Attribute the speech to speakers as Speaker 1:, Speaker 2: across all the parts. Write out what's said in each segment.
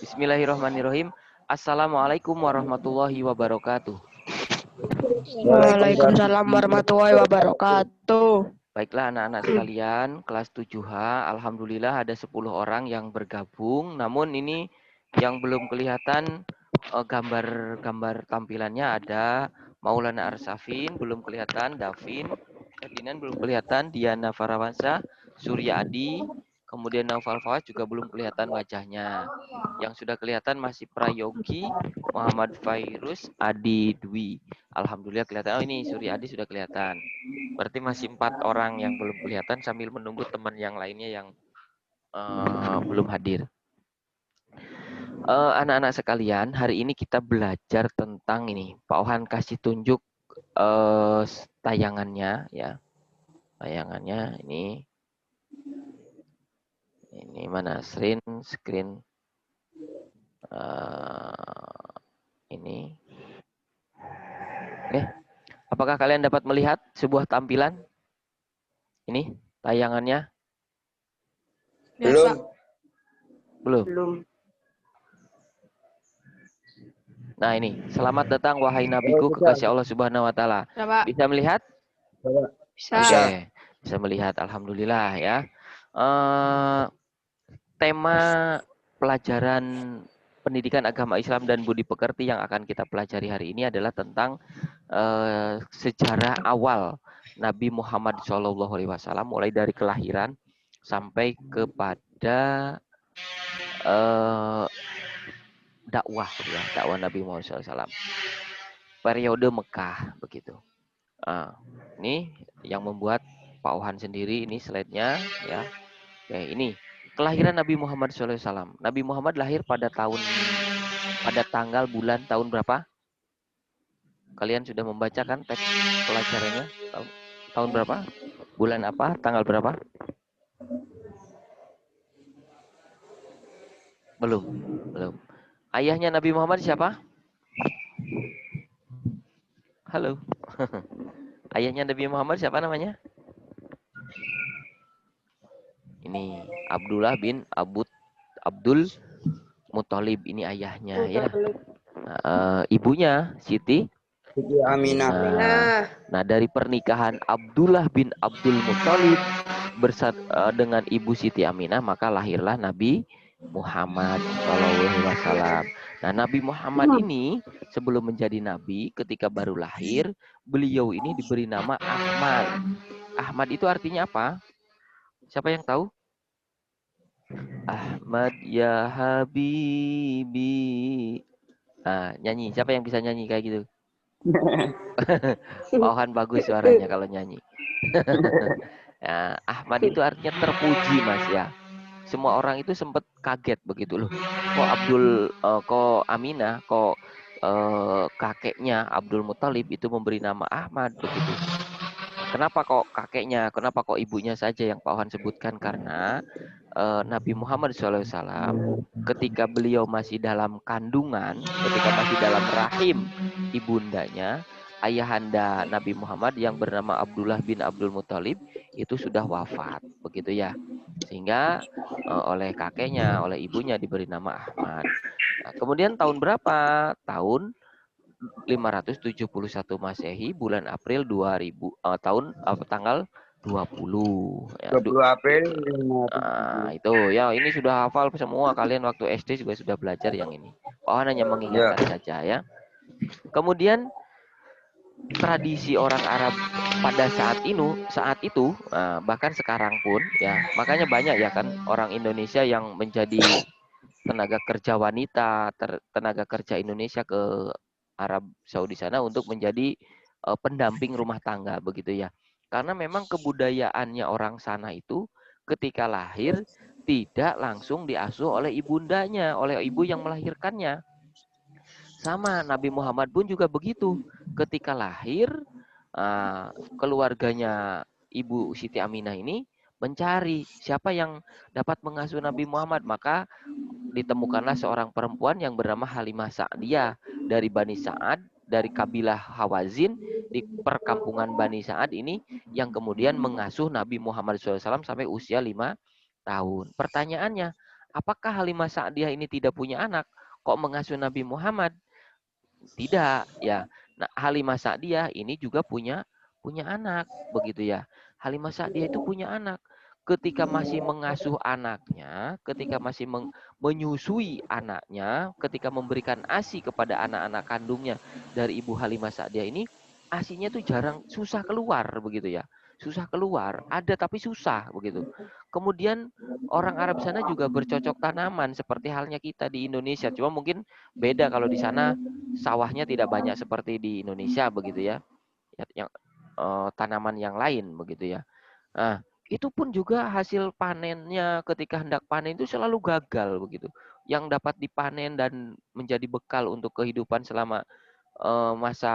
Speaker 1: Bismillahirrahmanirrahim. Assalamualaikum warahmatullahi wabarakatuh.
Speaker 2: Waalaikumsalam warahmatullahi wabarakatuh.
Speaker 1: Baiklah anak-anak sekalian, kelas 7H, alhamdulillah ada 10 orang yang bergabung. Namun ini yang belum kelihatan gambar tampilannya ada Maulana Arsafin, belum kelihatan, Davin, Ferdinand belum kelihatan, Diana Farawansa, Surya Adi, kemudian Naufal Fawaz juga belum kelihatan wajahnya. Yang sudah kelihatan masih Prayogi, Muhammad Fairuz, Adi Dwi. Alhamdulillah kelihatan. Oh ini Surya Adi sudah kelihatan. Berarti masih 4 orang yang belum kelihatan sambil menunggu teman yang lainnya yang belum hadir. Anak-anak sekalian, hari ini kita belajar tentang ini. Pak Ohan kasih tunjuk tayangannya ya. Tayangannya ini mana screen ini. Oke. Apakah kalian dapat melihat sebuah tampilan? Ini tayangannya? Belum. Nah ini, selamat datang wahai nabiku kekasih Allah Subhanahu wa taala. Bisa melihat?
Speaker 2: Bisa.
Speaker 1: Oke, bisa melihat, alhamdulillah ya. Tema pelajaran pendidikan agama Islam dan budi pekerti yang akan kita pelajari hari ini adalah tentang sejarah awal Nabi Muhammad SAW, mulai dari kelahiran sampai kepada dakwah ya, dakwah Nabi Muhammad SAW. Periode Mekah begitu. Ini yang membuat Pak Ohan sendiri, ini slide-nya ya. Oke, ini kelahiran Nabi Muhammad SAW. Nabi Muhammad lahir pada tanggal bulan tahun berapa? Kalian sudah membacakan teks pelajarannya? Tahun berapa? Bulan apa? Tanggal berapa? Belum. Ayahnya Nabi Muhammad siapa? Halo. Ayahnya Nabi Muhammad siapa namanya? Ini Abdullah bin Abdul Muthalib, ini ayahnya ya. Ibunya Siti
Speaker 3: Aminah.
Speaker 1: Nah, dari pernikahan Abdullah bin Abdul Muthalib dengan ibu Siti Aminah, maka lahirlah Nabi Muhammad SAW. Nah, Nabi Muhammad ini sebelum menjadi nabi, ketika baru lahir, beliau ini diberi nama Ahmad. Ahmad itu artinya apa? Siapa yang tahu? Ahmad ya Habibi. Nyanyi. Siapa yang bisa nyanyi kayak gitu? Pak Ohan bagus suaranya kalau nyanyi. Ahmad itu artinya terpuji, Mas ya. Semua orang itu sempat kaget begitu loh. Kok Aminah, kakeknya Abdul Muthalib itu memberi nama Ahmad begitu. Kenapa kok kakeknya, kenapa kok ibunya saja yang Pak Ohan sebutkan? Karena Nabi Muhammad SAW ketika beliau masih dalam kandungan, ketika masih dalam rahim ibundanya, ayahanda Nabi Muhammad yang bernama Abdullah bin Abdul Muthalib itu sudah wafat, begitu ya. Sehingga oleh kakeknya, oleh ibunya diberi nama Ahmad. Nah, kemudian tahun berapa? Tahun 571 Masehi, bulan April 2000, tanggal 20 ya.
Speaker 3: 20 April.
Speaker 1: Itu ya, ini sudah hafal semua kalian, waktu SD juga sudah belajar yang ini. Hanya mengingatkan saja ya. Kemudian tradisi orang Arab pada saat itu bahkan sekarang pun ya, makanya banyak ya kan orang Indonesia yang menjadi tenaga kerja wanita, tenaga kerja Indonesia ke Arab Saudi sana untuk menjadi pendamping rumah tangga begitu ya. Karena memang kebudayaannya orang sana itu ketika lahir tidak langsung diasuh oleh ibundanya, oleh ibu yang melahirkannya. Sama Nabi Muhammad pun juga begitu. Ketika lahir, keluarganya Ibu Siti Aminah ini mencari siapa yang dapat mengasuh Nabi Muhammad. Maka ditemukanlah seorang perempuan yang bernama Halimah Sa'diyah dari Bani Sa'ad, dari kabilah Hawazin di perkampungan Bani Sa'ad ini, yang kemudian mengasuh Nabi Muhammad SAW sampai usia 5 tahun. Pertanyaannya, apakah Halimah Sa'diyah ini tidak punya anak? Kok mengasuh Nabi Muhammad? Tidak, ya. Nah, Halimah Sa'diyah ini juga punya anak, begitu ya. Halimah Sa'diyah itu punya anak. Ketika masih mengasuh anaknya, ketika masih menyusui anaknya, ketika memberikan ASI kepada anak-anak kandungnya dari Ibu Halimah Sa'diyah ini, ASINya tuh jarang, susah keluar, begitu ya. Susah keluar, ada tapi susah, begitu. Kemudian orang Arab sana juga bercocok tanaman seperti halnya kita di Indonesia. Cuma mungkin beda kalau di sana sawahnya tidak banyak seperti di Indonesia begitu ya. Yang tanaman yang lain begitu ya. Nah, itu pun juga hasil panennya ketika hendak panen itu selalu gagal begitu. Yang dapat dipanen dan menjadi bekal untuk kehidupan selama masa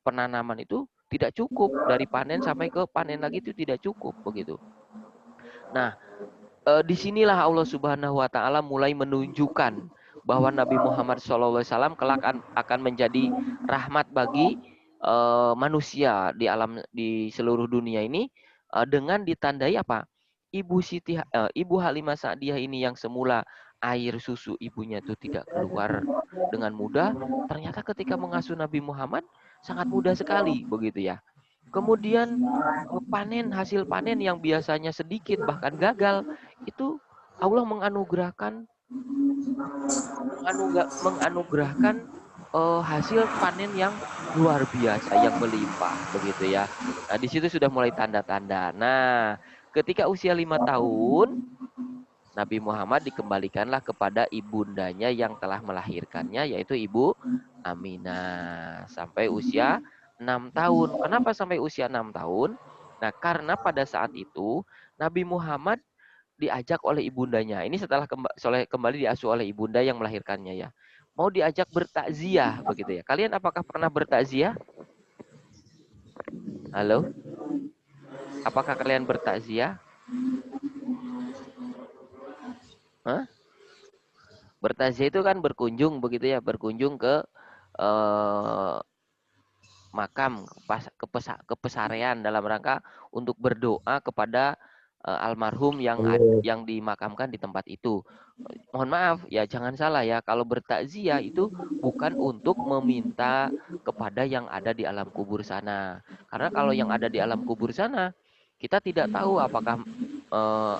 Speaker 1: penanaman itu tidak cukup, dari panen sampai ke panen lagi itu tidak cukup begitu. Nah, disinilah Allah Subhanahu Wa Taala mulai menunjukkan bahwa Nabi Muhammad SAW kelak akan menjadi rahmat bagi manusia di alam, di seluruh dunia ini, dengan ditandai apa? Ibu Halimah Sa'diyah ini yang semula air susu ibunya itu tidak keluar dengan mudah, ternyata ketika mengasuh Nabi Muhammad sangat mudah sekali begitu ya. Kemudian hasil panen yang biasanya sedikit bahkan gagal, itu Allah menganugerahkan hasil panen yang luar biasa, yang melimpah begitu ya. Nah, di situ sudah mulai tanda-tanda. Nah, ketika usia 5 tahun, Nabi Muhammad dikembalikanlah kepada ibundanya yang telah melahirkannya, yaitu Ibu Aminah, sampai usia 6 tahun. Kenapa sampai usia 6 tahun? Nah, karena pada saat itu Nabi Muhammad diajak oleh ibundanya. Ini setelah kembali diasuh oleh ibunda yang melahirkannya ya. Mau diajak bertakziah begitu ya. Kalian apakah pernah bertakziah? Halo? Apakah kalian bertakziah? Hah? Bertakziah itu kan berkunjung begitu ya, berkunjung ke makam, ke pesarean dalam rangka untuk berdoa kepada almarhum yang dimakamkan di tempat itu. Mohon maaf ya, jangan salah ya, kalau bertakziah itu bukan untuk meminta kepada yang ada di alam kubur sana. Karena kalau yang ada di alam kubur sana, kita tidak tahu apakah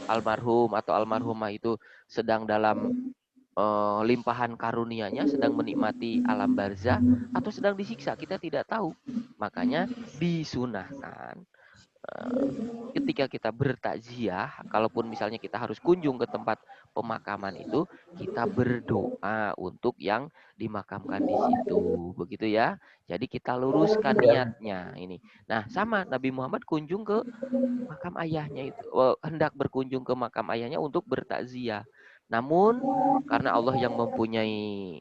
Speaker 1: almarhum atau almarhumah itu sedang dalam limpahan karunia-Nya, sedang menikmati alam barzah atau sedang disiksa, kita tidak tahu. Makanya disunahkan ketika kita bertakziah, kalaupun misalnya kita harus kunjung ke tempat pemakaman itu, kita berdoa untuk yang dimakamkan di situ, begitu ya. Jadi kita luruskan niatnya ini. Nah, sama Nabi Muhammad kunjung ke makam ayahnya itu, hendak berkunjung ke makam ayahnya untuk bertakziah. Namun karena Allah yang mempunyai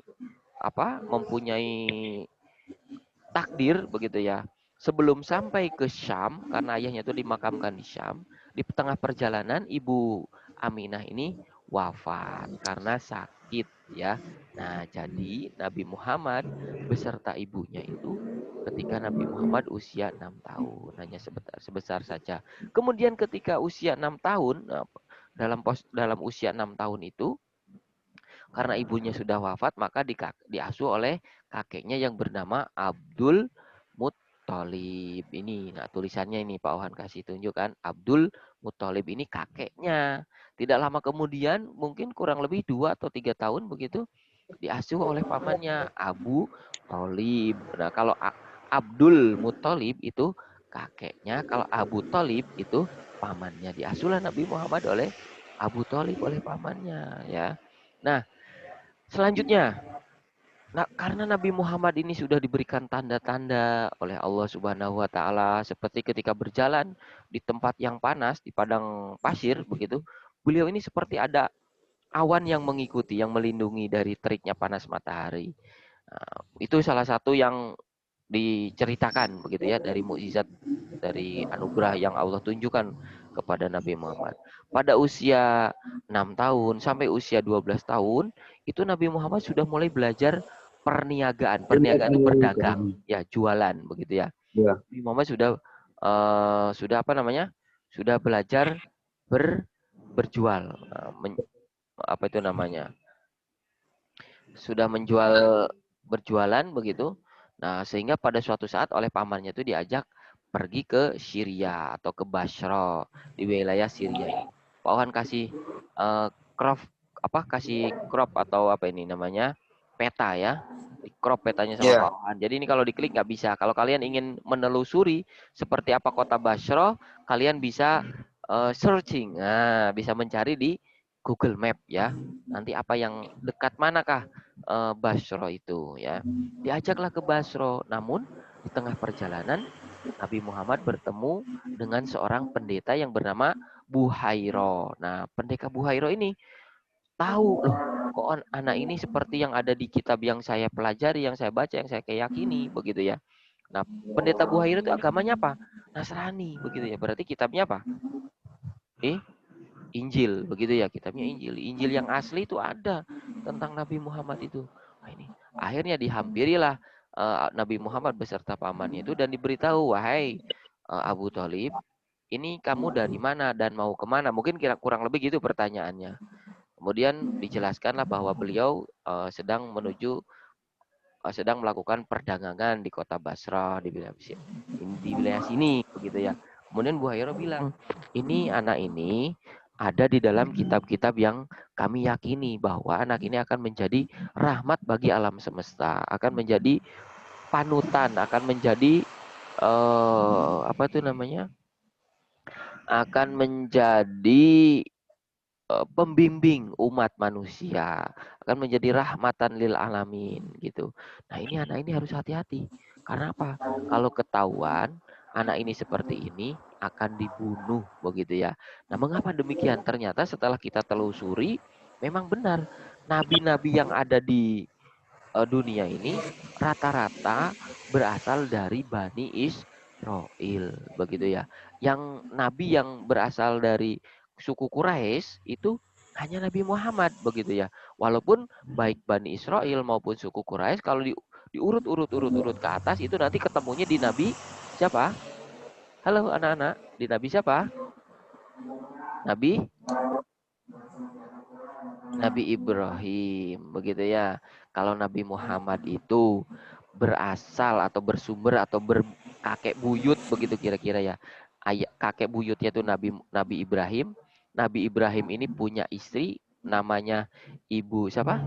Speaker 1: takdir begitu ya. Sebelum sampai ke Syam, karena ayahnya itu dimakamkan di Syam, di tengah perjalanan Ibu Aminah ini wafat karena sakit ya. Nah, jadi Nabi Muhammad beserta ibunya itu ketika Nabi Muhammad usia 6 tahun, hanya sebesar saja. Kemudian ketika usia 6 tahun, dalam usia 6 tahun itu, karena ibunya sudah wafat, maka diasuh oleh kakeknya yang bernama Abdul Muttalib. Ini, nah tulisannya ini Pak Ohan kasih tunjukkan, Abdul Muttalib ini kakeknya. Tidak lama kemudian, mungkin kurang lebih 2 atau 3 tahun begitu, diasuh oleh pamannya Abu Thalib. Nah, kalau Abdul Muttalib itu kakeknya, kalau Abu Thalib itu pamannya. Diasuhlah Nabi Muhammad oleh Abu Thalib, oleh pamannya ya. Nah, selanjutnya, karena Nabi Muhammad ini sudah diberikan tanda-tanda oleh Allah Subhanahu wa Ta'ala, seperti ketika berjalan di tempat yang panas, di padang pasir begitu, beliau ini seperti ada awan yang mengikuti, yang melindungi dari teriknya panas matahari. Nah, itu salah satu yang diceritakan begitu ya, dari mukjizat, dari anugerah yang Allah tunjukkan kepada Nabi Muhammad. Pada usia 6 tahun sampai usia 12 tahun, itu Nabi Muhammad sudah mulai belajar perniagaan. Perniagaan itu berdagang, ya, jualan begitu ya. Nabi Muhammad sudah apa namanya? Sudah belajar berjual, apa itu namanya, sudah menjual berjualan begitu. Nah, sehingga pada suatu saat oleh pamannya itu diajak pergi ke Syria atau ke Basra di wilayah Syria ini. Pak Ohan kasih crop kasih crop atau apa ini namanya peta ya. Di crop petanya sama Pak Ohan. Jadi ini kalau diklik nggak bisa. Kalau kalian ingin menelusuri seperti apa kota Basra, kalian bisa searching. Nah, bisa mencari di Google Map ya. Nanti apa yang dekat manakah Basro itu ya. Diajaklah ke Basro, namun di tengah perjalanan Nabi Muhammad bertemu dengan seorang pendeta yang bernama Buhairo. Nah, pendeta Buhairo ini tahu loh, kok anak ini seperti yang ada di kitab yang saya pelajari, yang saya baca, yang saya keyakini begitu ya. Nah, pendeta Buhairo itu agamanya apa? Nasrani begitu ya. Berarti kitabnya apa? Injil begitu ya, kitabnya Injil. Injil yang asli itu ada tentang Nabi Muhammad itu. Nah, ini akhirnya dihampirilah Nabi Muhammad beserta pamannya itu dan diberitahu, wahai Abu Thalib, ini kamu dari mana dan mau kemana? Mungkin kurang lebih gitu pertanyaannya. Kemudian dijelaskanlah bahwa beliau sedang melakukan perdagangan di kota Basra di wilayah sini begitu ya. Kemudian Bu Hayro bilang, ini anak ini ada di dalam kitab-kitab yang kami yakini bahwa anak ini akan menjadi rahmat bagi alam semesta, akan menjadi panutan, akan menjadi apa itu namanya? Akan menjadi pembimbing umat manusia, akan menjadi rahmatan lil alamin gitu. Nah, ini anak ini harus hati-hati. Karena apa? Kalau ketahuan anak ini seperti ini akan dibunuh begitu ya. Nah, mengapa demikian? Ternyata setelah kita telusuri memang benar nabi-nabi yang ada di dunia ini rata-rata berasal dari Bani Israel begitu ya. Yang nabi yang berasal dari suku Quraisy itu hanya Nabi Muhammad begitu ya. Walaupun baik Bani Israel maupun suku Quraisy kalau diurut-urut ke atas itu nanti ketemunya di Nabi siapa? Halo anak-anak, di Nabi siapa? Nabi Nabi Ibrahim begitu ya. Kalau Nabi Muhammad itu berasal atau bersumber atau berkakek buyut begitu kira-kira ya. Ayah kakek buyutnya itu Nabi Ibrahim. Nabi Ibrahim ini punya istri namanya Ibu siapa?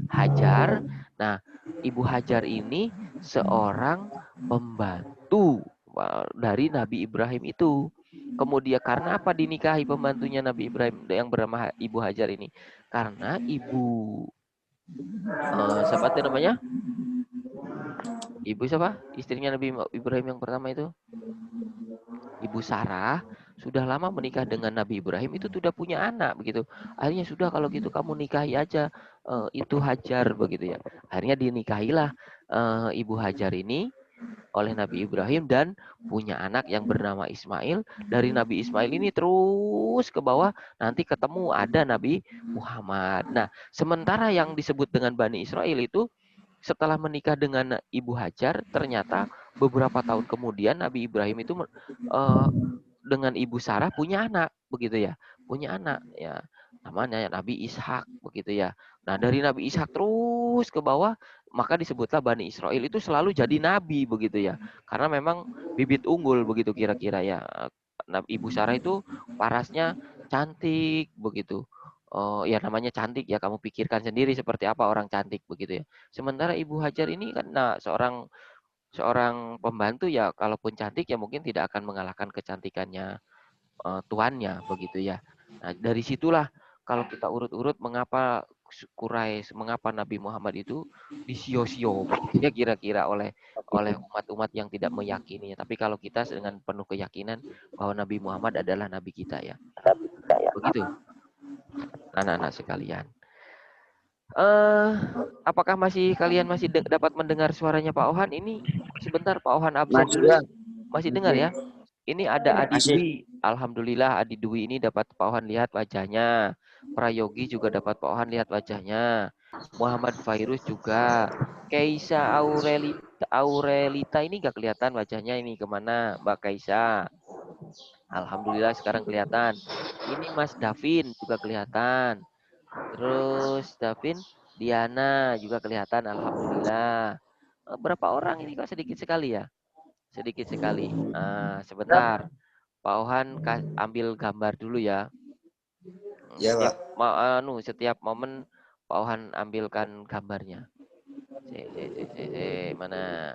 Speaker 1: Hajar. Nah, Ibu Hajar ini seorang pembantu dari Nabi Ibrahim itu. Kemudian karena apa dinikahi pembantunya Nabi Ibrahim yang bernama Ibu Hajar ini? Karena siapa itu namanya? Ibu siapa? Istrinya Nabi Ibrahim yang pertama itu? Ibu Sarah sudah lama menikah dengan Nabi Ibrahim itu sudah punya anak begitu. Akhirnya sudah kalau gitu kamu nikahi aja itu Hajar begitu ya. Akhirnya dinikahilah Ibu Hajar ini oleh Nabi Ibrahim dan punya anak yang bernama Ismail. Dari Nabi Ismail ini terus ke bawah nanti ketemu ada Nabi Muhammad. Nah, sementara yang disebut dengan Bani Israel itu setelah menikah dengan Ibu Hajar, ternyata beberapa tahun kemudian Nabi Ibrahim itu dengan Ibu Sarah punya anak, begitu ya, punya anak ya, namanya Nabi Ishak, begitu ya. Nah dari Nabi Ishak terus ke bawah, maka disebutlah Bani Israel itu selalu jadi nabi, begitu ya, karena memang bibit unggul begitu kira-kira ya. Ibu Sarah itu parasnya cantik begitu. Oh ya namanya cantik ya, kamu pikirkan sendiri seperti apa orang cantik begitu ya. Sementara Ibu Hajar ini kan seorang seorang pembantu ya, kalaupun cantik ya mungkin tidak akan mengalahkan kecantikannya tuannya begitu ya. Nah, dari situlah kalau kita urut-urut mengapa Quraisy, mengapa Nabi Muhammad itu disio-sio begitu ya kira-kira oleh umat-umat yang tidak meyakininya. Tapi kalau kita dengan penuh keyakinan bahwa Nabi Muhammad adalah nabi kita ya. Begitu anak-anak sekalian. Apakah kalian masih dapat mendengar suaranya Pak Ohan? Ini sebentar Pak Ohan absen dulu. Masih dengar ya? Ini ada Adi Dwi. Alhamdulillah Adi Dwi ini dapat Pak Ohan lihat wajahnya. Prayogi juga dapat Pak Ohan lihat wajahnya. Muhammad Fairuz juga. Kaisa Aurelita ini gak kelihatan wajahnya ini kemana Mbak Kaisa. Alhamdulillah sekarang kelihatan. Ini Mas Davin juga kelihatan. Terus Davin, Diana juga kelihatan. Alhamdulillah. Berapa orang ini kok sedikit sekali ya? Sedikit sekali. Sebentar. Pak Ohan ambil gambar dulu ya.
Speaker 3: Ya, Pak.
Speaker 1: Setiap momen Pak Ohan ambilkan gambarnya. Mana?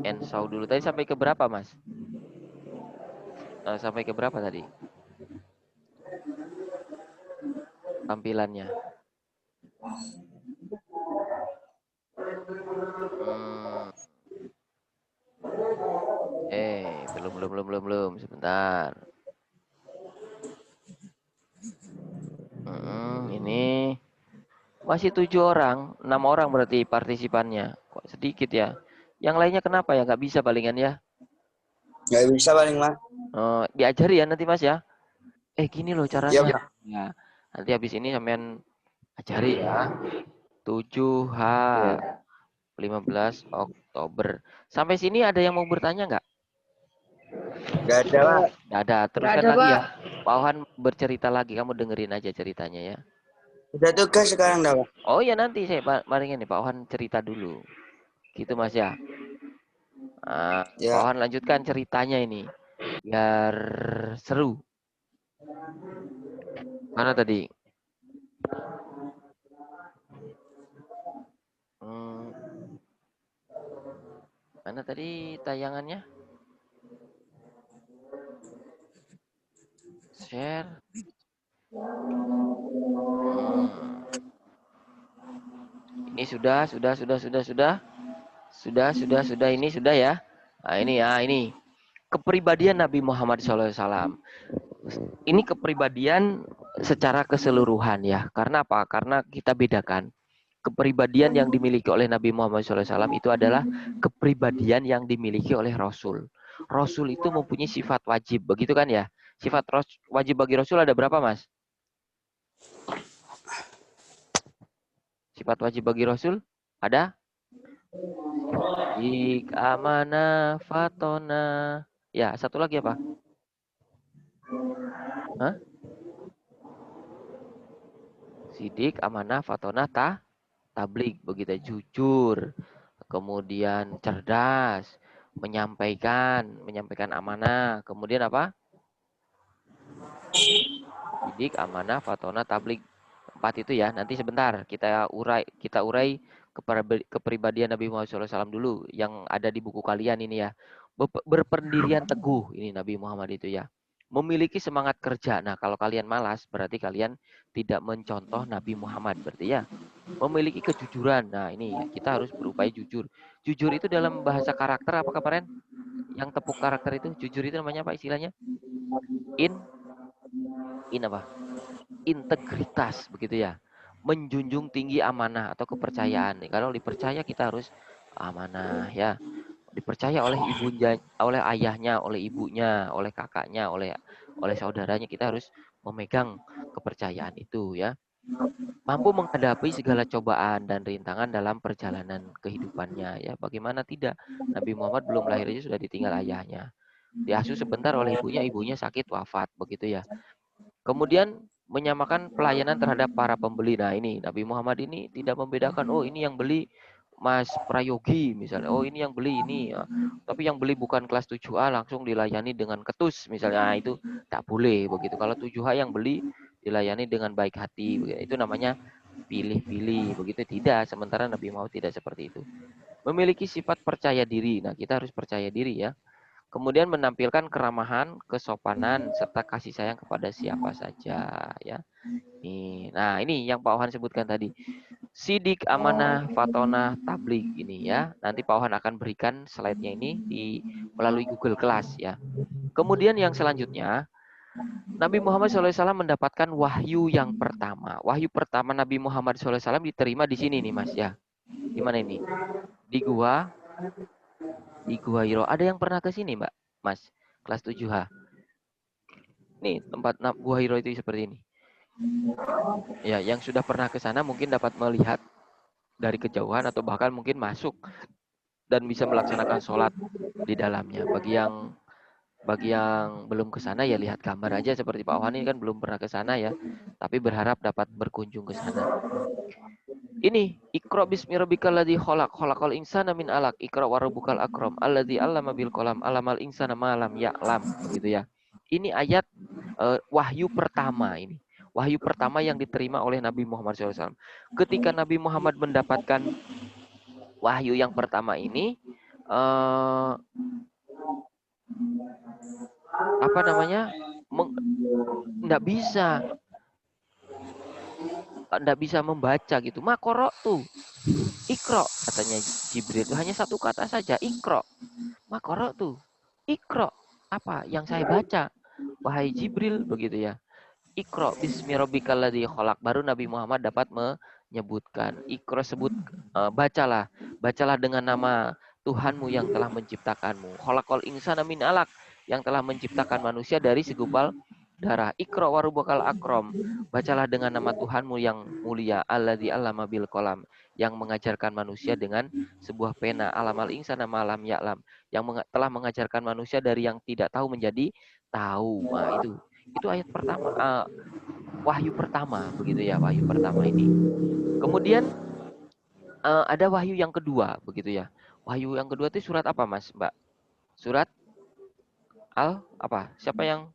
Speaker 1: Ensau dulu. Tadi sampai ke berapa, Mas? Sampai ke berapa tadi? Tampilannya. Belum. Sebentar. Ini masih 7 orang, 6 orang berarti partisipannya. Kok sedikit ya? Yang lainnya kenapa ya? Nggak bisa palingan ya?
Speaker 3: Nggak bisa paling, Mas.
Speaker 1: Diajari ya nanti, Mas ya? Gini loh caranya.
Speaker 3: Ya,
Speaker 1: Ya. Nanti habis ini sampean ajari ya. 7H 15 Oktober. Sampai sini ada yang mau bertanya nggak?
Speaker 3: nggak ada, Pak.
Speaker 1: Nggak ada. Teruskan
Speaker 2: Nggak ada,
Speaker 1: lagi
Speaker 2: Pak.
Speaker 1: ya. Pak Ohan bercerita lagi. Kamu dengerin aja ceritanya ya.
Speaker 3: Udah tugas sekarang, dah, Pak.
Speaker 1: Oh ya nanti saya baringin nih Pak Ohan cerita dulu. Gitu Mas ya.
Speaker 3: Ya.
Speaker 1: Pak Ohan lanjutkan ceritanya ini. Biar seru. Mana tadi? Mana tadi tayangannya? Share. Ini sudah. Ini sudah ya. Nah, ini kepribadian Nabi Muhammad SAW. Ini kepribadian secara keseluruhan ya. Karena apa? Karena kita bedakan. Kepribadian yang dimiliki oleh Nabi Muhammad SAW itu adalah kepribadian yang dimiliki oleh Rasul. Rasul itu mempunyai sifat wajib, begitu kan ya? Sifat wajib bagi Rasul ada berapa, Mas? Sifat wajib bagi Rasul ada? Sidik, amanah, fatona. Ya, satu lagi apa? Hah? Sidik, amanah, fatona, tablik. Begitu jujur. Kemudian cerdas. Menyampaikan amanah. Kemudian apa? Sidik, amanah, fatona, tablik. 4 itu ya. Nanti sebentar kita urai kepribadian Nabi Muhammad SAW dulu yang ada di buku kalian ini ya. Berpendirian teguh ini Nabi Muhammad itu ya. Memiliki semangat kerja. Nah, kalau kalian malas berarti kalian tidak mencontoh Nabi Muhammad berarti ya. Memiliki kejujuran. Nah, ini kita harus berupaya jujur. Jujur itu dalam bahasa karakter apa kemarin? Yang tepuk karakter itu jujur itu namanya apa istilahnya? Apa? Integritas begitu ya. Menjunjung tinggi amanah atau kepercayaan. Kalau dipercaya kita harus amanah ya. Dipercaya oleh ibunya, oleh ayahnya, oleh ibunya, oleh kakaknya, oleh saudaranya, kita harus memegang kepercayaan itu ya. Mampu menghadapi segala cobaan dan rintangan dalam perjalanan kehidupannya ya. Bagaimana tidak? Nabi Muhammad belum lahir aja sudah ditinggal ayahnya. Diasuh sebentar oleh ibunya sakit wafat begitu ya. Kemudian menyamakan pelayanan terhadap para pembeli. Nah, ini Nabi Muhammad ini tidak membedakan, oh ini yang beli Mas Prayogi misalnya, oh ini yang beli ini ya. Tapi yang beli bukan kelas 7A langsung dilayani dengan ketus misalnya. Nah, itu tak boleh begitu. Kalau 7A yang beli dilayani dengan baik hati begitu. Itu namanya pilih-pilih begitu. Tidak, sementara Nabi Muhammad tidak seperti itu. Memiliki sifat percaya diri. Nah, kita harus percaya diri ya. Kemudian menampilkan keramahan, kesopanan, serta kasih sayang kepada siapa saja ya. Nah, ini yang Pak Ohan sebutkan tadi. Sidik, amanah, fatona, tablik ini ya. Nanti Pak Ohan akan berikan slide-nya ini melalui Google Class ya. Kemudian yang selanjutnya, Nabi Muhammad SAW mendapatkan wahyu yang pertama. Wahyu pertama Nabi Muhammad SAW diterima di sini nih Mas ya. Di mana ini? Di Gua Hiro. Ada yang pernah ke sini, Mbak? Mas, kelas 7H. Nih, tempat Gua Hiro itu seperti ini. Ya, yang sudah pernah ke sana mungkin dapat melihat dari kejauhan atau bahkan mungkin masuk dan bisa melaksanakan sholat di dalamnya. Bagi yang belum ke sana ya lihat gambar aja seperti Pak Wan ini kan belum pernah ke sana ya, tapi berharap dapat berkunjung ke sana. Ini Iqra bismi rabbikal ladzi khalaq, khalaqal insana min alaq, Iqra wa rabbukal akram, alladzi 'allama bil qalam, 'allamal insana ma lam ya'lam, begitu ya. Ini ayat wahyu pertama ini. Wahyu pertama yang diterima oleh Nabi Muhammad SAW. Ketika Nabi Muhammad mendapatkan wahyu yang pertama ini, apa namanya, nggak bisa membaca gitu. Makoro tuh ikro katanya Jibril itu hanya satu kata saja, ikro. Makoro tuh ikro, apa yang saya baca wahai Jibril, begitu ya. Ikro bismi rabbikal ladzi khalaq, baru Nabi Muhammad dapat menyebutkan ikro, sebut bacalah dengan nama Tuhanmu yang telah menciptakanmu. Khalaqal insana min alaq, yang telah menciptakan manusia dari segumpal darah. Iqra wa rabbukal akram, bacalah dengan nama Tuhanmu yang mulia, alladzi 'allama bil qalam, yang mengajarkan manusia dengan sebuah pena, alamal insana ma lam ya'lam, yang telah mengajarkan manusia dari yang tidak tahu menjadi tahu. Nah, itu ayat pertama, wahyu pertama, begitu ya, wahyu pertama ini. Kemudian ada wahyu yang kedua, begitu ya. Wahyu yang kedua itu surat apa, Mas, Mbak? Surat apa? Siapa yang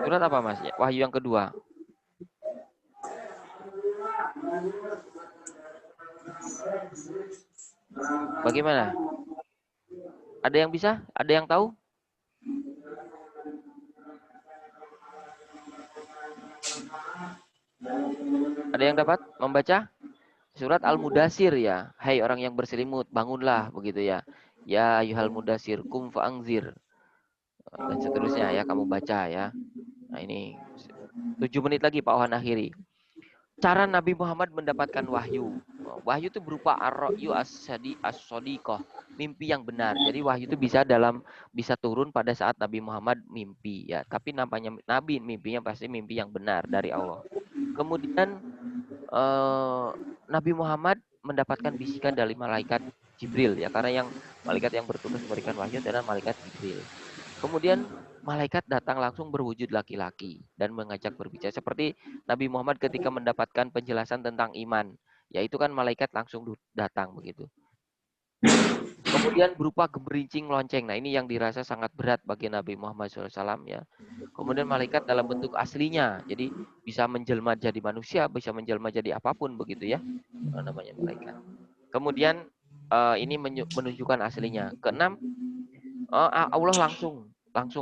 Speaker 1: surat apa, Mas? Wahyu yang kedua. Bagaimana? Ada yang bisa? Ada yang tahu? Ada yang dapat membaca? Surat Al-Mudassir ya. Hai orang yang berselimut, bangunlah, begitu ya. Ya ayyuhal mudassir, kum fa'angzir. Dan seterusnya ya, kamu baca ya. Nah, ini 7 menit lagi Pak Ohan akhiri. Cara Nabi Muhammad mendapatkan wahyu. Wahyu itu berupa ar-ra'yu as-sadiqah, mimpi yang benar. Jadi wahyu itu bisa turun pada saat Nabi Muhammad mimpi ya. Tapi nampaknya Nabi mimpinya pasti mimpi yang benar dari Allah. Kemudian Nabi Muhammad mendapatkan bisikan dari malaikat Jibril ya, karena malaikat yang bertugas memberikan wahyu adalah malaikat Jibril. Kemudian malaikat datang langsung berwujud laki-laki dan mengajak berbicara seperti Nabi Muhammad ketika mendapatkan penjelasan tentang iman, yaitu kan malaikat langsung datang begitu. Kemudian berupa geberincing lonceng. Nah, ini yang dirasa sangat berat bagi Nabi Muhammad SAW ya. Kemudian malaikat dalam bentuk aslinya, jadi bisa menjelma jadi manusia, bisa menjelma jadi apapun begitu ya, namanya malaikat. Kemudian ini menunjukkan aslinya. Keenam, Allah langsung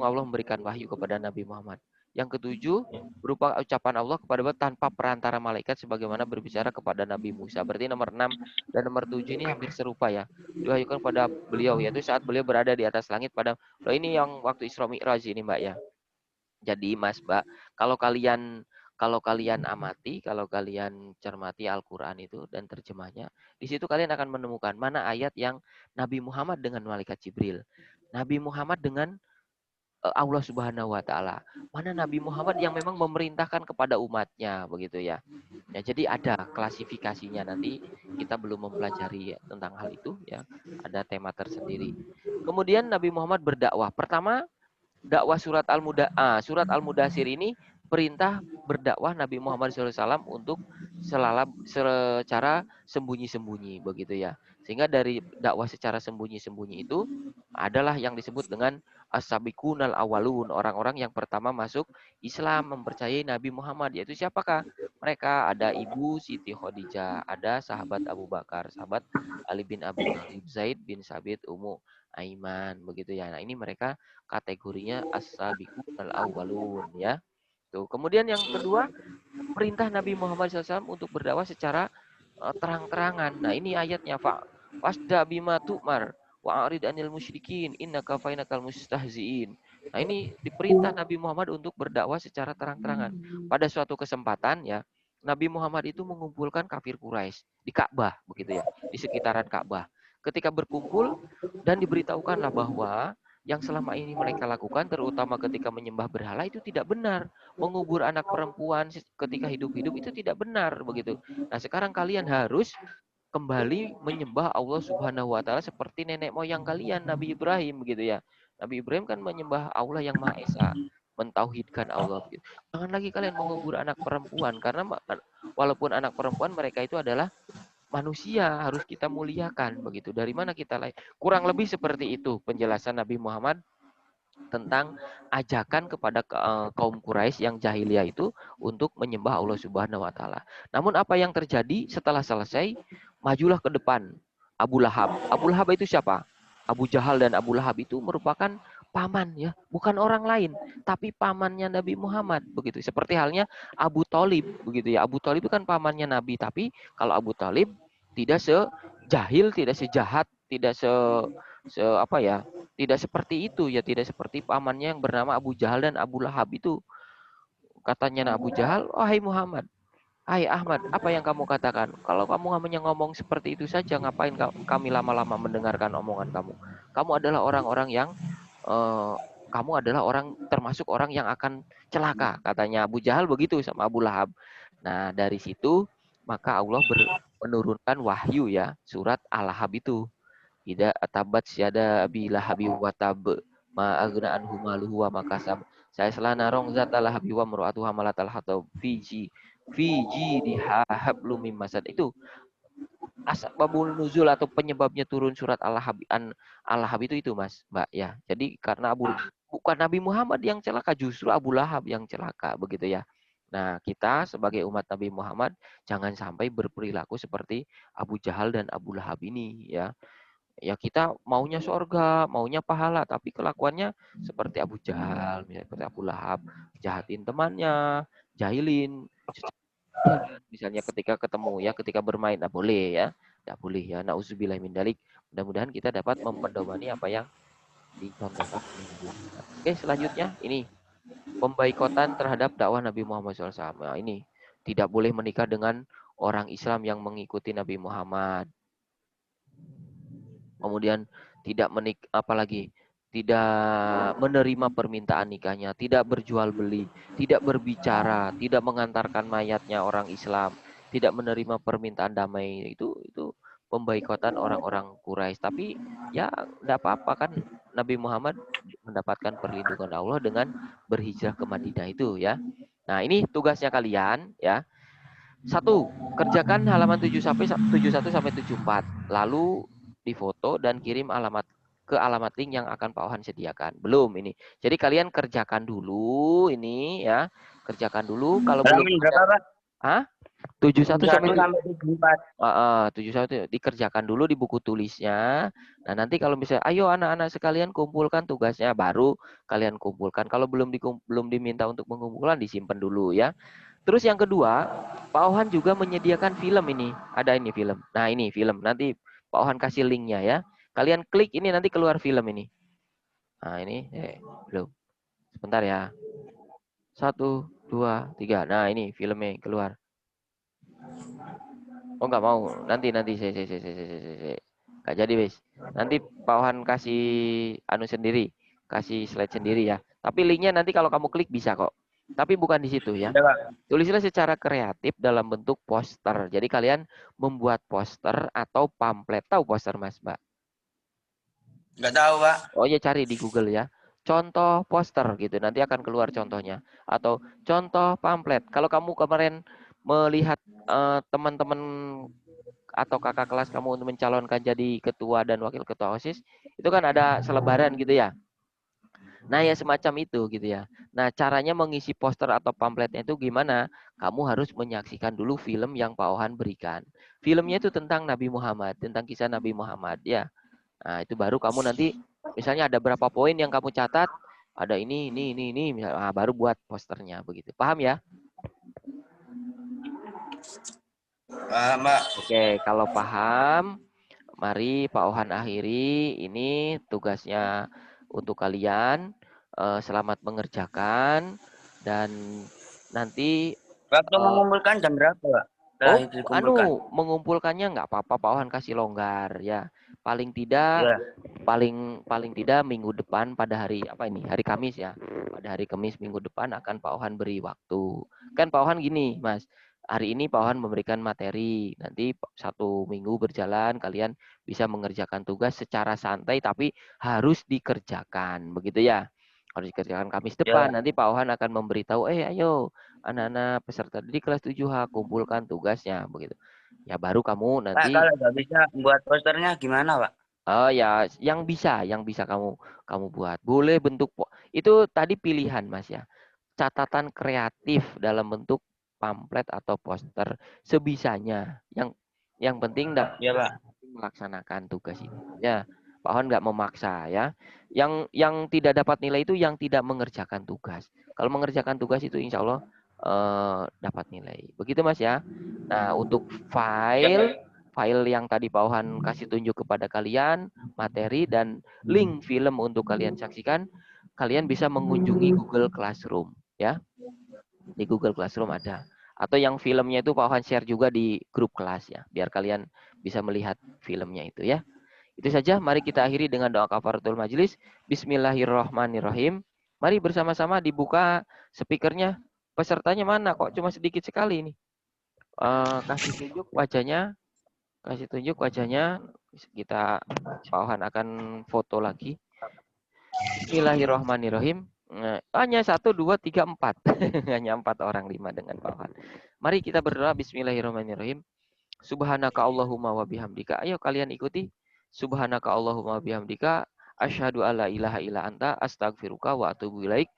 Speaker 1: Allah memberikan wahyu kepada Nabi Muhammad. Yang ketujuh, berupa ucapan Allah kepada tanpa perantara malaikat sebagaimana berbicara kepada Nabi Musa. Berarti nomor 6 dan nomor 7 ini hampir serupa ya. Diwahyukan pada beliau, yaitu saat beliau berada di atas langit pada ini yang waktu Isra Mi'raj ini, Mbak ya. Jadi Mas, Mbak, kalau kalian amati, kalau kalian cermati Al-Qur'an itu dan terjemahnya, di situ kalian akan menemukan mana ayat yang Nabi Muhammad dengan malaikat Jibril, Nabi Muhammad dengan Allah Subhanahu wa taala. Mana Nabi Muhammad yang memang memerintahkan kepada umatnya begitu ya. Ya, jadi ada klasifikasinya, nanti kita belum mempelajari tentang hal itu ya. Ada tema tersendiri. Kemudian Nabi Muhammad berdakwah. Pertama, dakwah surat Al-Mudassir ini perintah berdakwah Nabi Muhammad SAW untuk secara sembunyi-sembunyi begitu ya. Sehingga dari dakwah secara sembunyi-sembunyi itu adalah yang disebut dengan as-sabiqunal awalun, orang-orang yang pertama masuk Islam, mempercayai Nabi Muhammad. Yaitu siapakah? Mereka ada Ibu Siti Khadijah, ada sahabat Abu Bakar, sahabat Ali bin Abi Thalib, Zaid bin Sabit, Ummu Aiman, begitu ya. Nah, ini mereka kategorinya as-sabiqunal awalun ya. Tuh. Kemudian yang kedua, perintah Nabi Muhammad SAW untuk berdakwah secara terang-terangan. Nah, ini ayatnya, Fasda bima tu'mar wa arid anil musyrikin innaka fainakal mustahziin. Nah, ini diperintah Nabi Muhammad untuk berdakwah secara terang-terangan. Pada suatu kesempatan ya, Nabi Muhammad itu mengumpulkan kafir Quraisy di Ka'bah begitu ya, di sekitaran Ka'bah. Ketika berkumpul dan diberitahukanlah bahwa yang selama ini mereka lakukan, terutama ketika menyembah berhala, itu tidak benar. Mengubur anak perempuan ketika hidup-hidup itu tidak benar begitu. Nah, sekarang kalian harus kembali menyembah Allah Subhanahu wa taala seperti nenek moyang kalian, Nabi Ibrahim begitu ya. Nabi Ibrahim kan menyembah Allah yang Maha Esa, mentauhidkan Allah begitu. Jangan lagi kalian mengubur anak perempuan, karena walaupun anak perempuan mereka itu adalah manusia, harus kita muliakan begitu. Dari mana kita lain? Kurang lebih seperti itu penjelasan Nabi Muhammad tentang ajakan kepada kaum Quraisy yang jahiliyah itu untuk menyembah Allah Subhanahu wa taala. Namun apa yang terjadi setelah selesai, majulah ke depan Abu Lahab. Abu Lahab itu siapa? Abu Jahal dan Abu Lahab itu merupakan paman ya, bukan orang lain, tapi pamannya Nabi Muhammad begitu. Seperti halnya Abu Thalib begitu ya. Abu Thalib itu kan pamannya Nabi, tapi kalau Abu Thalib tidak sejahil, tidak sejahat, tidak apa ya, tidak seperti itu ya, tidak seperti pamannya yang bernama Abu Jahal dan Abu Lahab itu. Katanya Abu Jahal, "Oh, hai Muhammad, hai Ahmad, apa yang kamu katakan? Kalau kamu hanya ngomong seperti itu saja, ngapain kami lama-lama mendengarkan omongan kamu? Kamu adalah orang-orang yang kamu adalah orang termasuk orang yang akan celaka," katanya Abu Jahal begitu sama Abu Lahab. Nah, dari situ maka Allah menurunkan wahyu ya, surat Al-Lahab itu. Ida atabat syada bila habi wa tab ma agna anhu maluhu wa makasab. Saya selana rong zata lahabi wa mur'atuha malatal hatab fiji dihahab lumim masad. Itu asbabul nuzul atau penyebabnya turun surat Al-Lahab itu Mas, Mbak ya. Jadi karena bukan Nabi Muhammad yang celaka, justru Abu Lahab yang celaka begitu ya. Nah, kita sebagai umat Nabi Muhammad jangan sampai berperilaku seperti Abu Jahal dan Abu Lahab ini ya. Ya kita maunya surga, maunya pahala, tapi kelakuannya seperti Abu Jahal, misalnya seperti Abu Lahab, jahatin temannya, jahilin, misalnya ketika ketemu ya, ketika bermain, nah boleh ya, tidak boleh ya. Nauzubillah min dalik. Mudah-mudahan kita dapat mempedomani apa yang dicontohkan oleh Nabi Muhammad. Oke, selanjutnya ini pembaikotan terhadap dakwah Nabi Muhammad SAW. Nah, ini tidak boleh menikah dengan orang Islam yang mengikuti Nabi Muhammad. Kemudian apalagi tidak menerima permintaan nikahnya, tidak berjual beli, tidak berbicara, tidak mengantarkan mayatnya orang Islam, tidak menerima permintaan damai. Itu pembaikotan orang-orang Quraisy. Tapi ya tidak apa-apa kan, Nabi Muhammad mendapatkan perlindungan Allah dengan berhijrah ke Madinah itu ya. Nah, ini tugasnya kalian ya. 1. Kerjakan halaman 71 sampai 74. Lalu difoto dan kirim ke alamat link yang akan Pak Ohan sediakan. Belum ini. Jadi kalian kerjakan dulu ini ya. Kerjakan dulu kalau belum.
Speaker 3: Berapa, Pak?
Speaker 1: Hah? 71 sampai
Speaker 3: 74.
Speaker 1: 71 dikerjakan dulu di buku tulisnya. Nah, nanti kalau misalnya ayo anak-anak sekalian kumpulkan tugasnya, baru kalian kumpulkan. Kalau belum diminta untuk mengumpulkan, disimpan dulu ya. Terus yang kedua, Pak Ohan juga menyediakan film ini. Ada ini film. Nah, ini film. Nanti Pak Ohan kasih linknya ya. Kalian klik ini nanti keluar film ini. Nah, ini belum. Sebentar ya. 1, 2, 3. Nah, ini filmnya keluar. Oh, nggak mau. Nanti saya. Nggak jadi, Bes. Nanti Pak Ohan kasih anu sendiri. Kasih slide sendiri ya. Tapi linknya nanti kalau kamu klik bisa kok. Tapi bukan di situ ya. Tulislah secara kreatif dalam bentuk poster. Jadi kalian membuat poster atau pamflet. Tahu poster, Mas, Mbak?
Speaker 3: Nggak tahu, Pak.
Speaker 1: Oh ya, cari di Google ya. Contoh poster gitu. Nanti akan keluar contohnya. Atau contoh pamflet. Kalau kamu kemarin melihat teman-teman atau kakak kelas kamu untuk mencalonkan jadi ketua dan wakil ketua OSIS, itu kan ada selebaran gitu ya. Nah, ya semacam itu gitu ya. Nah, caranya mengisi poster atau pamfletnya itu gimana? Kamu harus menyaksikan dulu film yang Pak Ohan berikan. Filmnya itu tentang Nabi Muhammad, tentang kisah Nabi Muhammad ya. Nah, itu baru kamu nanti misalnya ada berapa poin yang kamu catat, ada ini, misalnya, baru buat posternya begitu. Paham ya?
Speaker 3: Paham, Pak.
Speaker 1: Oke, kalau paham, mari Pak Ohan akhiri. Ini tugasnya untuk kalian. Selamat mengerjakan dan nanti
Speaker 3: Waktu mengumpulkan jam berapa, Pak?
Speaker 1: mengumpulkannya nggak apa-apa, Pak Ohan kasih longgar ya. Paling tidak
Speaker 3: Ya.
Speaker 1: paling tidak minggu depan pada hari apa ini? Hari Kamis ya. Pada hari Kamis minggu depan akan Pak Ohan beri waktu. Kan Pak Ohan gini, Mas. Hari ini Pak Ohan memberikan materi. Nanti 1 minggu berjalan kalian bisa mengerjakan tugas secara santai tapi harus dikerjakan. Begitu ya. Harus dikerjakan Kamis
Speaker 3: Ya.
Speaker 1: depan. Nanti Pak Ohan akan memberitahu, ayo anak-anak peserta didik kelas 7H kumpulkan tugasnya begitu. Ya baru kamu
Speaker 3: Pak,
Speaker 1: nanti
Speaker 3: kalau nggak bisa buat posternya gimana, Pak?
Speaker 1: oh ya, yang bisa kamu buat. Boleh bentuk itu tadi pilihan Mas ya. Catatan kreatif dalam bentuk pamflet atau poster sebisanya. Yang penting dapat
Speaker 3: Ya, Pak.
Speaker 1: melaksanakan tugas ini. Ya, Pak Hon nggak memaksa ya. Yang tidak dapat nilai itu yang tidak mengerjakan tugas. Kalau mengerjakan tugas itu insya Allah dapat nilai. Begitu Mas ya. Nah, untuk file yang tadi Pak Ohan kasih tunjuk kepada kalian, materi dan link film untuk kalian saksikan, kalian bisa mengunjungi Google Classroom ya. Di Google Classroom ada. Atau yang filmnya itu Pak Ohan share juga di grup kelas ya, biar kalian bisa melihat filmnya itu ya. Itu saja, mari kita akhiri dengan doa kafaratul majelis. Bismillahirrahmanirrahim. Mari bersama-sama dibuka speakernya. Pesertanya mana kok cuma sedikit sekali ini. Kasih tunjuk wajahnya. Kasih tunjuk wajahnya. Kita Pak Ohan akan foto lagi. Bismillahirrahmanirrahim. Hanya 1, 2, 3, 4. Hanya 4 orang 5 dengan Pak Ohan. Mari kita berdoa. Bismillahirrahmanirrahim. Subhanaka Allahumma wa bihamdika. Ayo kalian ikuti. Subhanaka Allahumma wa bihamdika. Asyhadu alla ilaha illa anta astaghfiruka wa atubu ilaik.